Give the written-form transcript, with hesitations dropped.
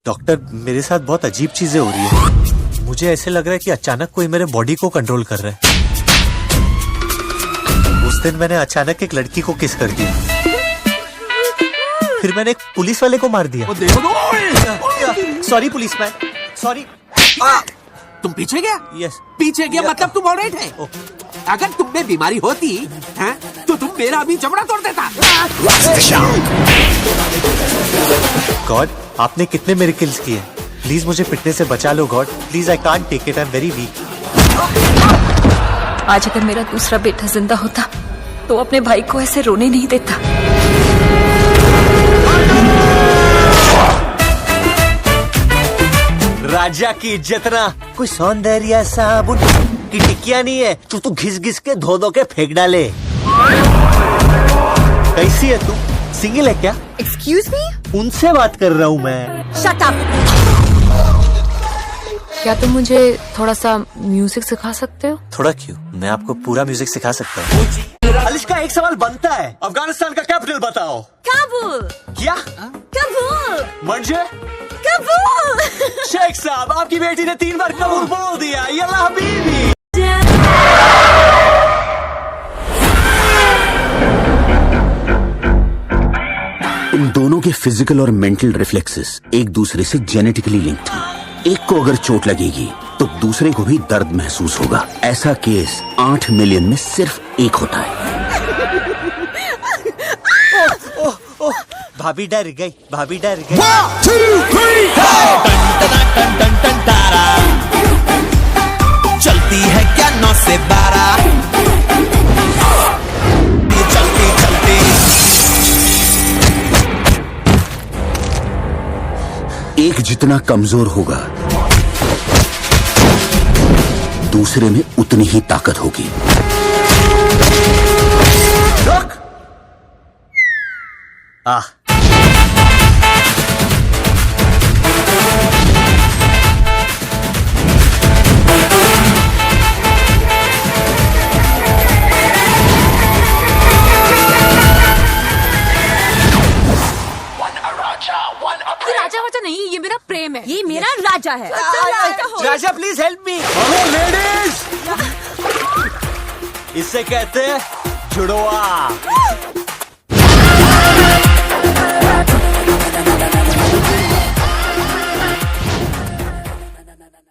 Doctor, मेरे साथ बहुत अजीब चीजें हो रही है। मुझे ऐसे लग रहा है कि अचानक कोई मेरे बॉडी को कंट्रोल कर रहा है। उस दिन मैंने अचानक एक लड़की को किस कर दिया, फिर मैंने एक पुलिस वाले को मार दिया। Sorry policeman, sorry. तुम पीछे गया? यस। पीछे गया मतलब तुम ऑलराइट है? अगर तुम में बीमारी होती हैं, तो तुम मेरा अभी चमड़ा तोड़ देता। गॉड, आपने कितने मिरेकल्स किए। प्लीज मुझे पिटने से बचा लो God, please. I can't take it, I am very weak. आज अगर मेरा दूसरा बेटा जिंदा होता तो अपने भाई को ऐसे रोने नहीं देता। राजा की इज्जत ना कोई सौंदर्य साबुन की टिकिया नहीं है जो तू घिस घिस के धो धो के फेंक डाले। कैसी है तू? सिंगल है क्या? Excuse me? उनसे बात कर रहा हूँ मैं। Shut up. क्या तुम मुझे थोड़ा सा म्यूजिक सिखा सकते हो? थोड़ा क्यों, मैं आपको पूरा म्यूजिक सिखा सकता हूँ। अलिश्का, एक सवाल बनता है, अफगानिस्तान का कैपिटल बताओ। काबुल। क्या? काबुल। मर्जे? काबुल। शेख साहब, आपकी बेटी ने 3 बार कबूल बोल दिया। यल्ला हबीबी। इन दोनों के फिजिकल और मेंटल रिफ्लेक्सेस एक दूसरे से जेनेटिकली लिंक्ड हैं। एक को अगर चोट लगेगी तो दूसरे को भी दर्द महसूस होगा। ऐसा केस 8 मिलियन में सिर्फ एक होता है। भाभी डर गई, भाभी डर गई। 1, 2, 3, चलती है क्या 9 से 12? चलती चलती एक जितना कमजोर होगा दूसरे में उतनी ही ताकत होगी। आह, राजा वाजा नहीं, ये मेरा प्रेम है। ये मेरा राजा है। राजा please help me. Hello ladies, इससे कहते हैं जुड़वा।